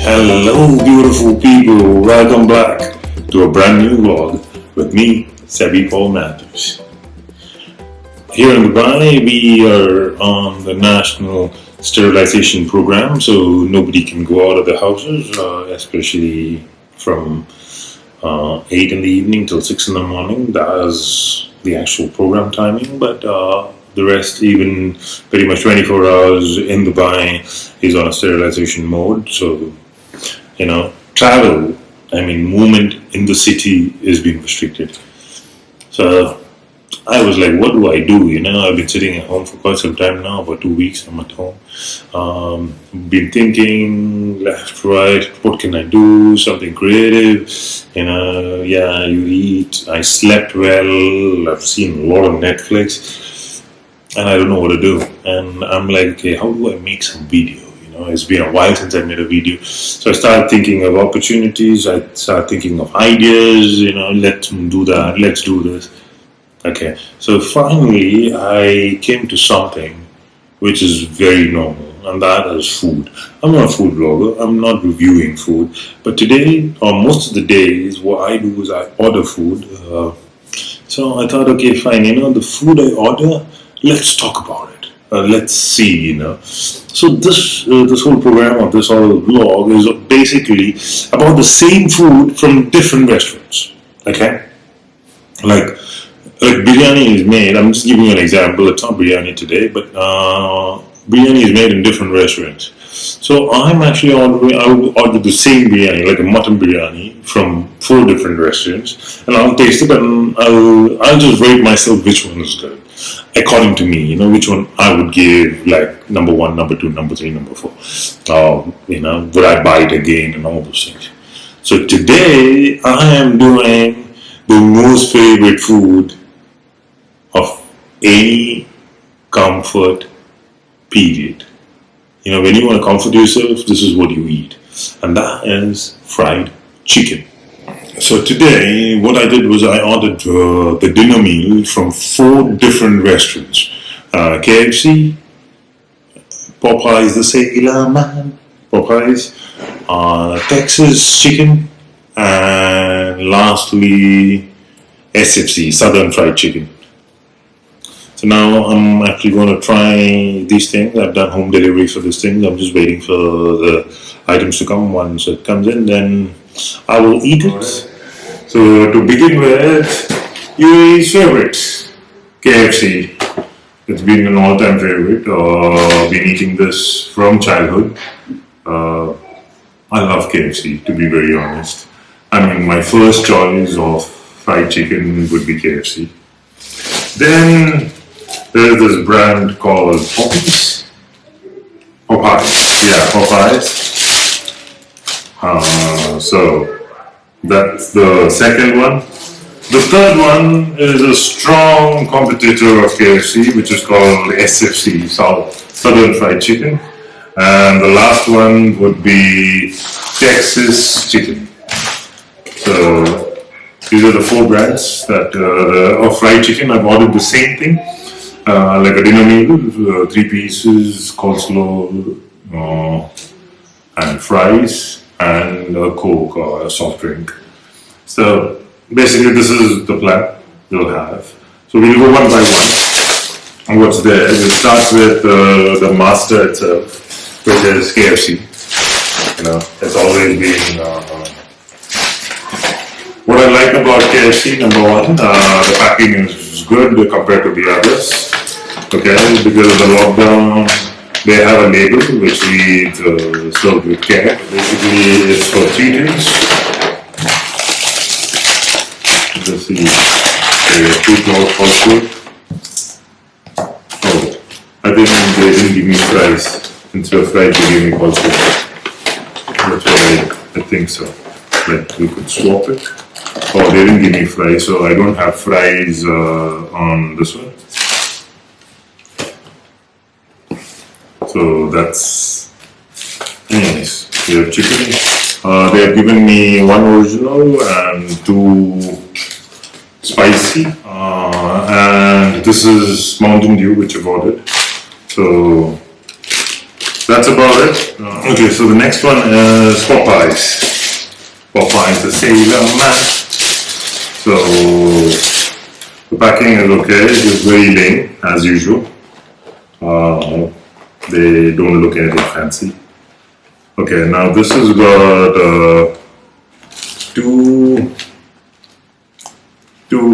Hello, beautiful people. Welcome back to a brand new vlog with me, Sebi Paul Matthews. Here in Dubai, we are on the national sterilization program, so nobody can go out of the houses, especially from 8 in the evening till 6 in the morning. That is the actual program timing, but the rest, even pretty much 24 hours in Dubai, is on a sterilization mode. So, travel, movement in the city is being restricted. So I was like, what do I do? I've been sitting at home for quite some time now, about 2 weeks I'm at home. Been thinking left, right, what can I do? Something creative. You eat. I slept well. I've seen a lot of Netflix and I don't know what to do. And I'm like, okay, how do I make some video? It's been a while since I made a video. So I started thinking of opportunities. I started thinking of ideas, let's do that, let's do this. Okay, so finally I came to something which is very normal, and that is food. I'm not a food blogger, I'm not reviewing food, but today, or most of the days, what I do is I order food. So I thought, okay, fine, the food I order, let's talk about it. Let's see, So this whole program or this whole vlog is basically about the same food from different restaurants. Okay, like biryani is made. I'm just giving you an example. It's not biryani today, but biryani is made in different restaurants. So I'm actually ordering. I will order the same biryani, like a mutton biryani, from 4 different restaurants, and I'll taste it and I'll just rate myself which one is good according to me. Which one I would give like number 1, number 2, number 3, number 4. Would I buy it again and all those things. So today I am doing the most favorite food of any comfort period. When you want to comfort yourself, this is what you eat, and that is fried chicken. So today, what I did was I ordered the dinner meal from 4 different restaurants: KFC, Popeyes, the Sailor Man, Popeyes, Texas Chicken, and lastly SFC, Southern Fried Chicken. So now I'm actually going to try these things. I've done home delivery for these things. I'm just waiting for the items to come. Once it comes in, then I will eat it. So to begin with, UAE's favorites, KFC. It's been an all-time favorite. Been eating this from childhood. I love KFC, to be very honest. My first choice of fried chicken would be KFC. Then there's this brand called Popeyes. So that's the second one. The third one is a strong competitor of KFC, which is called SFC, Southern Fried Chicken. And the last one would be Texas Chicken. So these are the 4 brands that of fried chicken. I've ordered the same thing, like a dinner meal, 3 pieces, coleslaw, and fries, and a Coke or a soft drink. So basically, this is the plan you'll have. So we'll go one by one. And what's there? We'll start with the master itself, which is KFC. It's always been. What I like about KFC, number 1, the packing is good compared to the others. Okay, because of the lockdown, they have a label which reads served with care. Basically, it's for 3 days. Let's see, 2 claws also. Oh, I think they didn't give me fries. Instead of fries, they gave me coleslaw. That's what I think so. Like we could swap it. Oh, they didn't give me fries, so I don't have fries on this one. So that's nice. We have chicken. They have given me 1 original and 2 spicy. And this is Mountain Dew, which I've ordered. So that's about it. Okay, so the next one is Popeyes. Popeyes, the Sailor Man. So the packing is okay. It's very lame as usual. They don't look anything fancy. Okay, now this has got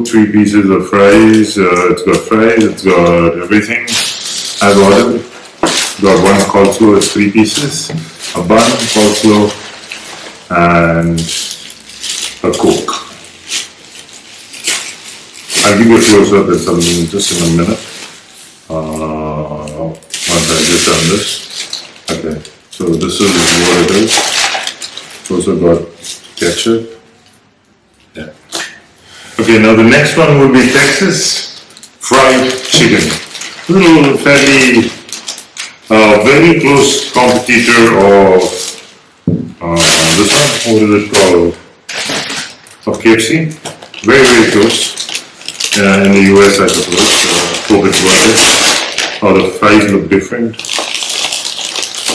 three pieces of fries. It's got fries. It's got everything as ordered. Got one coleslaw, it's 3 pieces, a bun, coleslaw, and a Coke. I'll give you a close-up in something just in a minute. Once I get done this. Okay, so this is what it is. Also got ketchup. Yeah. Okay, now the next one would be Texas fried chicken. Little fairly very close competitor of this one. What is it called? Of KFC. Very, very close. In the US, I suppose. Hope it's worth it. Oh, the fries look different.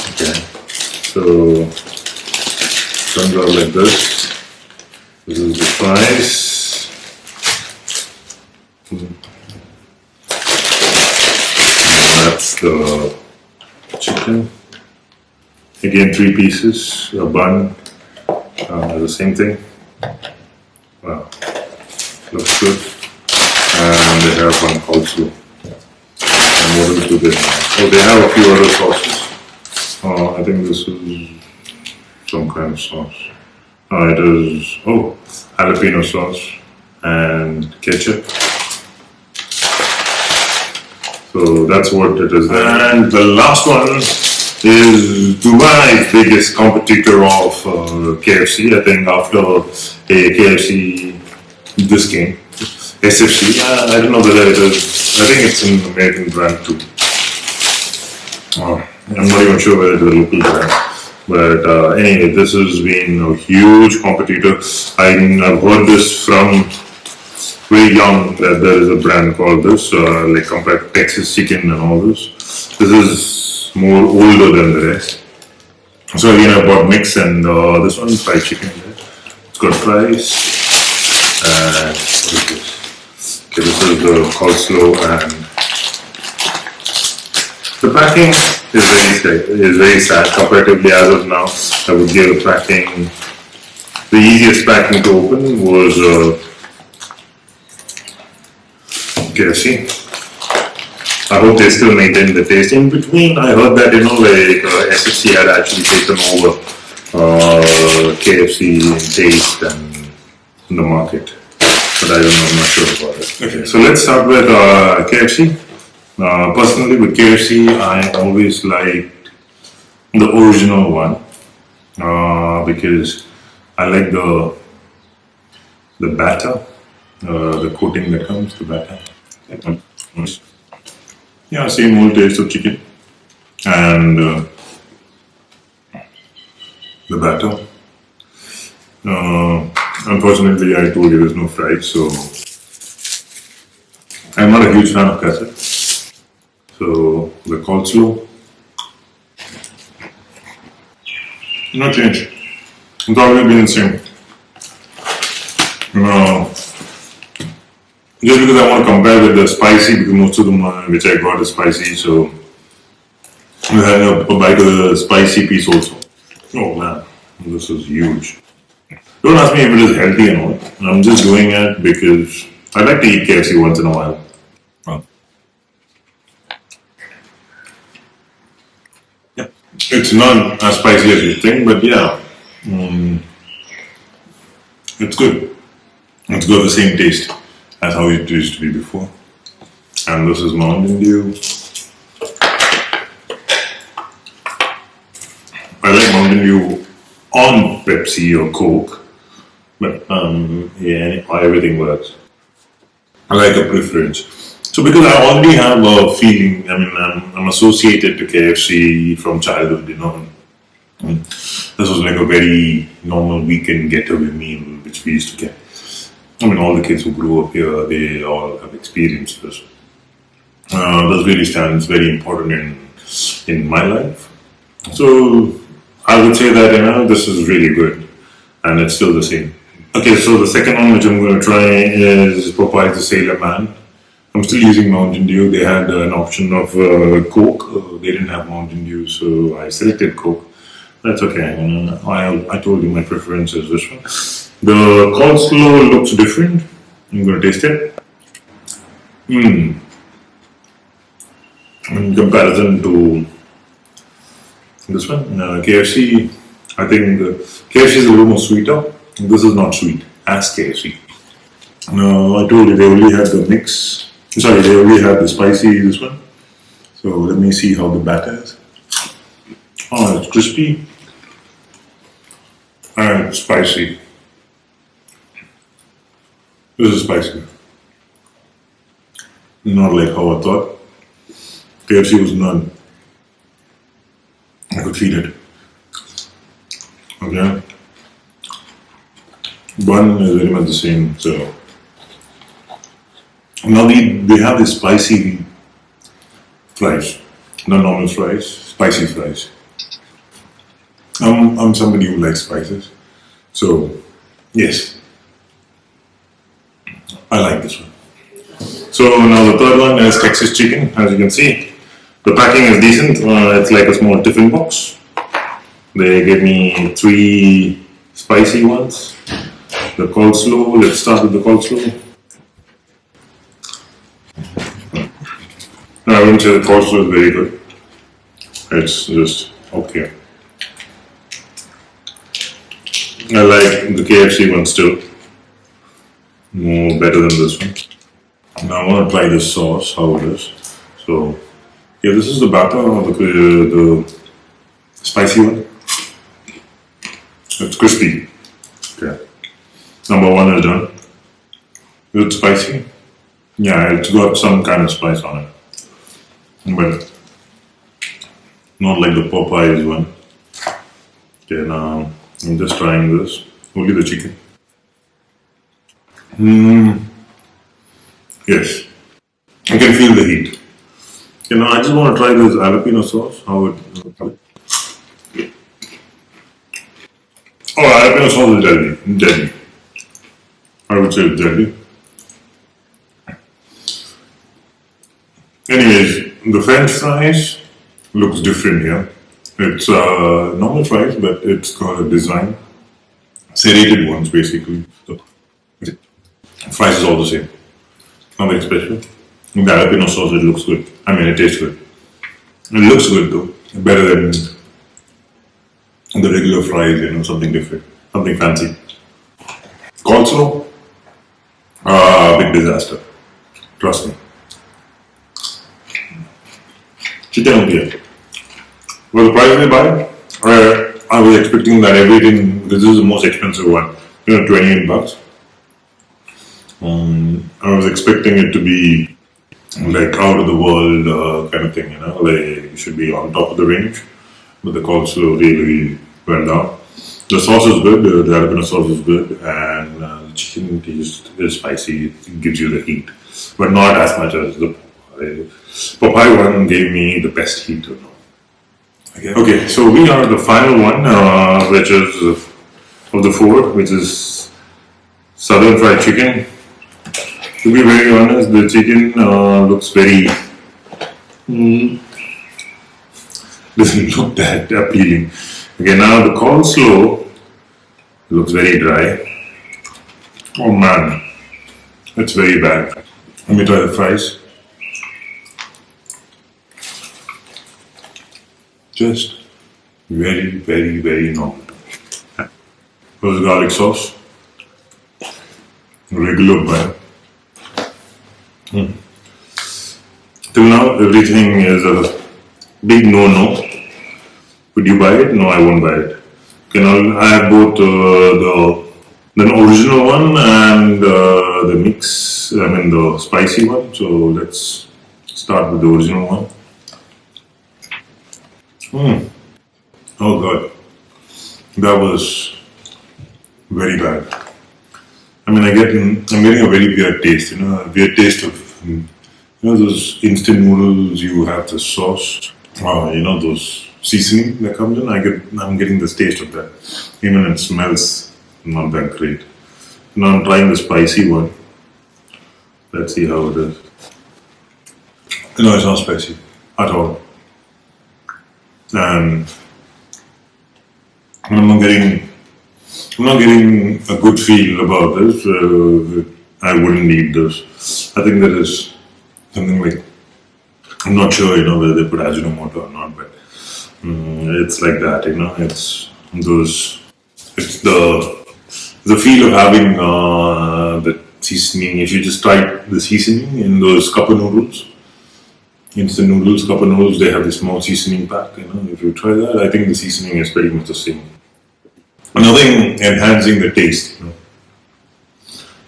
Okay. So, comes out like this. This is the fries. That's the chicken. Again, 3 pieces, a bun, the same thing. Wow, looks good. And they have one coleslaw. And what else do they have? Oh, they have a few other sauces. I think this is some kind of sauce. It is, jalapeno sauce and ketchup. So that's what it is there. And the last one is Dubai's biggest competitor of KFC. I think after a KFC, this came. SFC. I don't know whether it is. I think it's an American brand too. I'm not even sure whether it is a local brand. But anyway, this has been a huge competitor. I've heard this from very young that there is a brand called this, like compared to Texas chicken and all this. This is more older than the rest. So again, I bought mix and this one is fried chicken. It's got fries and what is this? Okay, this is the coleslaw and the packing is very sad. Comparatively, as of now, I would give the packing. The easiest packing to open was KFC. I hope they still maintain the taste. In between, I heard that SFC had actually taken over KFC in taste and in the market. But I don't know, I'm not sure about it. Okay, so let's start with KFC. Personally, with KFC, I always liked the original one because I like the batter, the coating that comes, the batter. Yeah, same old taste of chicken and the batter. Unfortunately, I told you there's no fries, so I'm not a huge fan of ketchup. So the coleslaw, no change. It's always been the same. Just because I want to compare with the spicy, because most of them which I got is spicy, so I'm having a bite of the spicy piece also. Oh man, this is huge. Don't ask me if it is healthy or not. I'm just doing it because I like to eat KFC once in a while. Yeah, it's not as spicy as you think, but yeah, it's good. It's got the same taste as how it used to be before. And this is Mountain Dew. I like Mountain Dew on Pepsi or Coke, but yeah, everything works. I like a preference. So because I already have a feeling, I'm associated to KFC from childhood, This was like a very normal weekend getaway meal which we used to get. All the kids who grew up here, they all have experienced this. This really stands very important in my life. So I would say that this is really good, and it's still the same. Okay, so the second one which I'm going to try is Popeye's the Sailor Man. I'm still using Mountain Dew. They had an option of Coke. They didn't have Mountain Dew, so I selected Coke. That's okay. I told you my preference is this one. The coleslaw looks different. I'm going to taste it. In comparison to this one, KFC, I think the KFC is a little more sweeter. This is not sweet as KFC. I told you they only had the mix. Sorry, they only had the spicy, this one. So let me see how the batter is. Oh, it's crispy and spicy. This is spicy. Not like how I thought. KFC was none. I could feed it. Okay. Bun is very much the same. So now they have the spicy fries, not normal fries, spicy fries. I'm somebody who likes spices, so yes, I like this one. So now the third one is Texas chicken. As you can see, the packing is decent. It's like a small tiffin box. They gave me 3 spicy ones. The coleslaw. Let's start with the coleslaw. No, I wouldn't say the coleslaw is very good. It's just okay. I like the KFC one still. More better than this one. Now I want to try this sauce, how it is. So, yeah, this is the batter of the spicy one. It's crispy. Okay. Number 1 is done. Is it spicy? Yeah, it's got some kind of spice on it. But not like the Popeyes one. Okay, now I'm just trying this. Only the chicken. Yes. I can feel the heat. I just want to try this jalapeno sauce. How it. Oh, jalapeno sauce is deadly. Deadly. I would say it's deadly. Anyways, the French fries looks different here. It's normal fries, but it's got a design. Serrated ones, basically. So, fries is all the same. Nothing special. The jalapeno sauce, it looks good. I mean, it tastes good. It looks good though. Better than the regular fries, something different. Something fancy. Coleslaw, big disaster. Trust me. Chicken only. Well, the price they buy, I was expecting that everything, this is the most expensive one, 28 bucks. I was expecting it to be like out of the world kind of thing, like it should be on top of the range, but the coleslaw really went down. The sauce is good, the jalapeno sauce is good, and the chicken taste is spicy, it gives you the heat, but not as much as the Popeye one gave me the best heat. Okay, so we are the final one, which is of the 4, which is Southern Fried Chicken. To be very honest, the chicken looks very doesn't look that appealing. Okay, now the coleslaw looks very dry. Oh man, that's very bad. Let me try the fries. Just very, very, very normal. Here's the garlic sauce. Regular buy. Till now, everything is a big no-no. Would you buy it? No, I won't buy it. Okay, now I have both the original one and the mix. I mean the spicy one. So let's start with the original one. Oh god, that was very bad. I mean, I'm getting a very weird taste. A weird taste of those instant noodles. You have the sauce. Those seasoning that comes in. I'm getting this taste of that. Even it smells not that great. Now I'm trying the spicy one. Let's see how it is. No, it's not spicy at all. And I'm not getting a good feel about this. I wouldn't eat this. I think that is something like, I'm not sure, whether they put Ajinomoto or not, but it's like that, it's the feel of having the seasoning. If you just try the seasoning in those cup of noodles, instant noodles, cup of noodles, they have this small seasoning pack, if you try that, I think the seasoning is pretty much the same. Nothing enhancing the taste,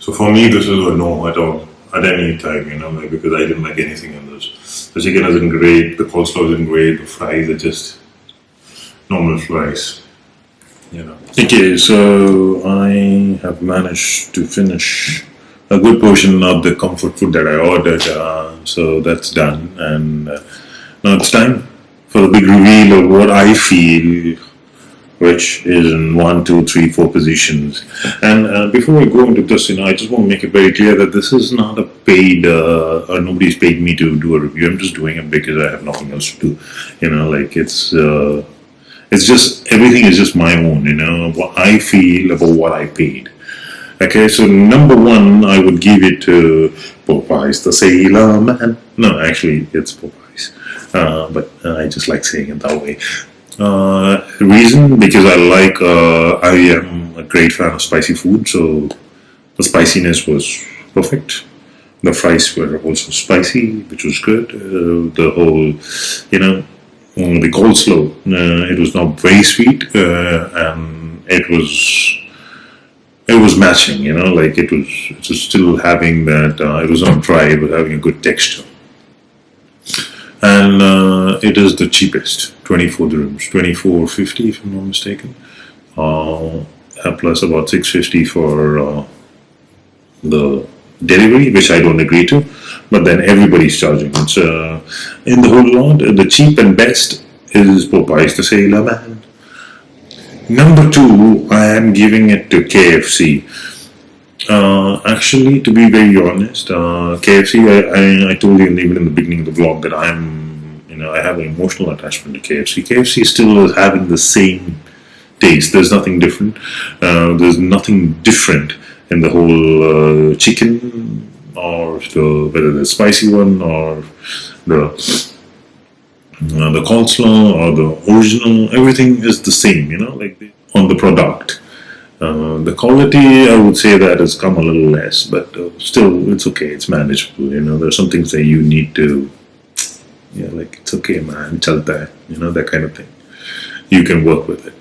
So for me, this is a no at all, at any time, because I didn't like anything in this. The chicken isn't great, the coleslaw isn't great, the fries are just normal fries, Okay, so I have managed to finish a good portion of the comfort food that I ordered, so that's done, and now it's time for the big reveal of what I feel, which is in 1, 2, 3, 4 positions. And before we go into this, I just want to make it very clear that this is not a paid, or nobody's paid me to do a review. I'm just doing it because I have nothing else to do. It's just, everything is just my own, what I feel about what I paid. Okay, so number one, I would give it to Popeyes, the Sailor Man. No, actually, it's Popeyes. But I just like saying it that way. Reason, because I am a great fan of spicy food, so the spiciness was perfect. The fries were also spicy, which was good. The whole, the coleslaw, it was not very sweet, and it was matching, it was still having that, it was not dry, it was having a good texture. And it is the cheapest, 24 dirhams, 24.50 if I'm not mistaken, plus about 6.50 for the delivery, which I don't agree to, but then everybody's charging. It's in the whole lot, the cheap and best is Popeyes, the Sailor Man. Number two, I am giving it to KFC. Actually, to be very honest, KFC, I told you even in the beginning of the vlog that I have an emotional attachment to KFC. KFC still is having the same taste. There's nothing different. There's nothing different in the whole chicken, or whether the spicy one, or the coleslaw, or the original. Everything is the same, on the product. The quality, I would say that has come a little less, but still, it's okay. It's manageable. There's some things that you need to, it's okay, man, chalta hai, that kind of thing. You can work with it.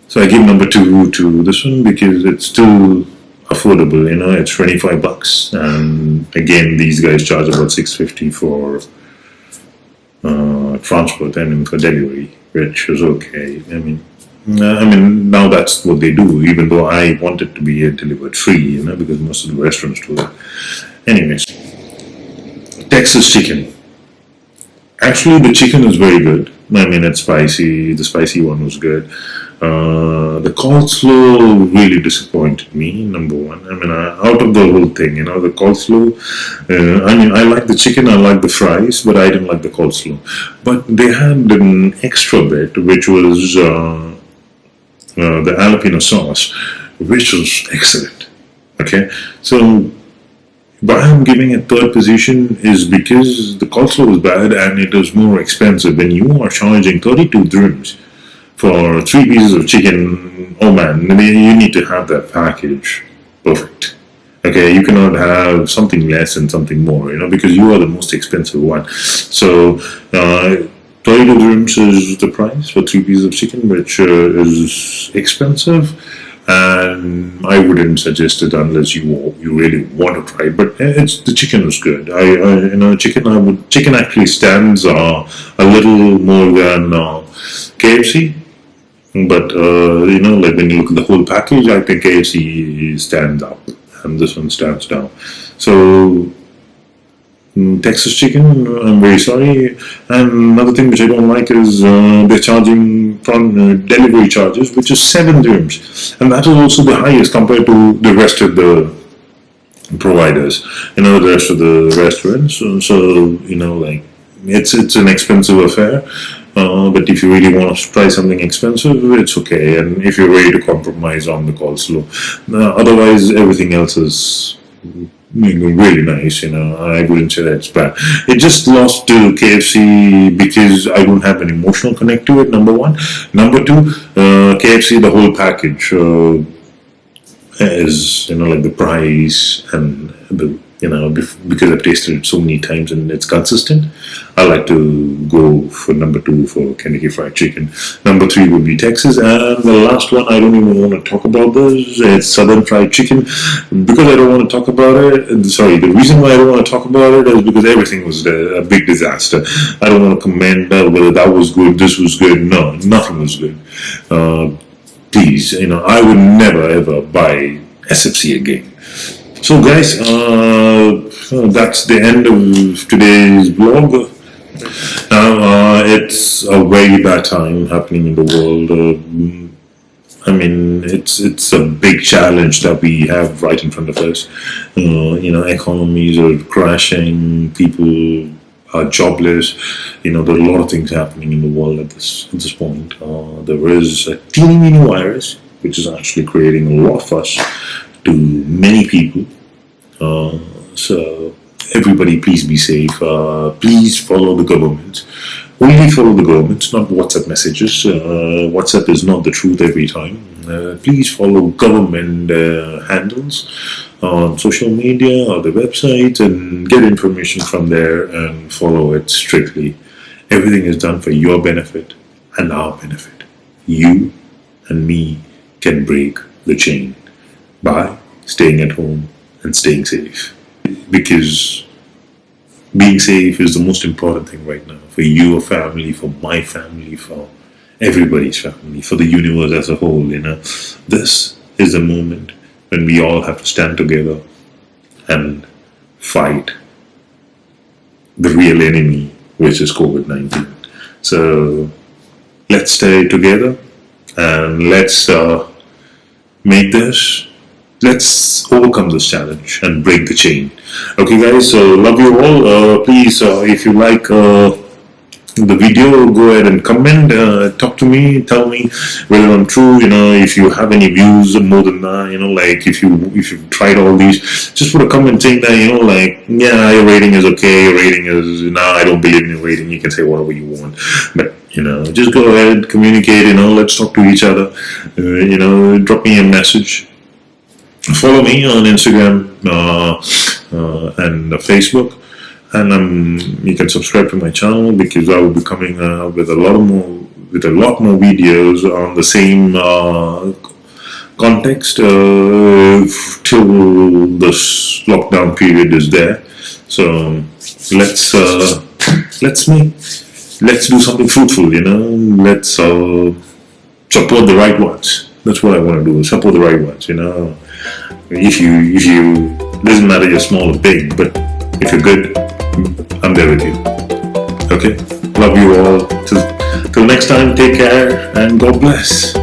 So I give number two to this one because it's still affordable. It's $25, and again, these guys charge about $6.50 for transport and for delivery, which is okay. Now that's what they do, even though I want it to be delivered free, because most of the restaurants do that. Anyways, Texas chicken. Actually, the chicken is very good. It's spicy. The spicy one was good. The coleslaw really disappointed me, number one. Out of the whole thing, the coleslaw, I like the chicken, I like the fries, but I didn't like the coleslaw. But they had an extra bit, which was the jalapeno sauce, which was excellent. Okay, so why I'm giving a third position is because the coleslaw was bad and it was more expensive. When you are charging 32 dirhams for 3 pieces of chicken, oh man, you need to have that package perfect. Okay, you cannot have something less and something more, because you are the most expensive one. So 32 dirhams is the price for 3 pieces of chicken, which is expensive, and I wouldn't suggest it unless you really want to try it. But the chicken is good. Chicken actually stands a little more than KFC. But when you look at the whole package, I think KFC stands up and this one stands down. So Texas chicken, I'm very sorry. And another thing which I don't like is they're charging from delivery charges, which is 7 dirhams, and that is also the highest compared to the rest of the providers, the rest of the restaurants. So like it's an expensive affair. But if you really want to try something expensive, it's okay. And if you're ready to compromise on the coleslaw, otherwise everything else is really nice. I wouldn't say that's bad. It just lost to KFC because I don't have an emotional connect to it. Number one. Number two, KFC, the whole package is like the price and the because I've tasted it so many times and it's consistent. I like to go for number 2 for Kentucky Fried Chicken. Number 3 would be Texas, and the last one I don't even want to talk about this. It's Southern Fried Chicken. Because I don't want to talk about it. Sorry, the reason why I don't want to talk about it is because everything was a big disaster. I don't want to comment whether that was good, this was good. No, nothing was good. Please, I would never ever buy SFC again. So guys, that's the end of today's vlog. Now, it's a very bad time happening in the world. It's a big challenge that we have right in front of us. Economies are crashing, people are jobless. There are a lot of things happening in the world at this point. There is a teeny virus which is actually creating a lot of fuss to many people. So everybody, please be safe. Please follow the government. Only follow the government, not WhatsApp messages. WhatsApp is not the truth every time. Please follow government handles on social media or the website and get information from there and follow it strictly. Everything is done for your benefit and our benefit. You and me can break the chain by staying at home and staying safe, because being safe is the most important thing right now for your family, for my family, for everybody's family, for the universe as a whole. This is the moment when we all have to stand together and fight the real enemy, which is COVID-19. So let's stay together and let's let's overcome this challenge and break the chain. Okay guys, so love you all. Please, if you like the video, go ahead and comment, talk to me, tell me whether I'm true. If you have any views more than that, like if you've tried all these, just put a comment saying that, yeah, your rating is okay, your rating is, I don't believe in your rating. You can say whatever you want, but just go ahead, communicate, let's talk to each other. Drop me a message. Follow me on Instagram and Facebook, and you can subscribe to my channel, because I will be coming with a lot more videos on the same context till this lockdown period is there. So let's do something fruitful. Let's support the right ones. That's what I want to do. Support the right ones. If you doesn't matter you're small or big, but if you're good, I'm there with you. Okay? Love you all. Till next time, take care and God bless.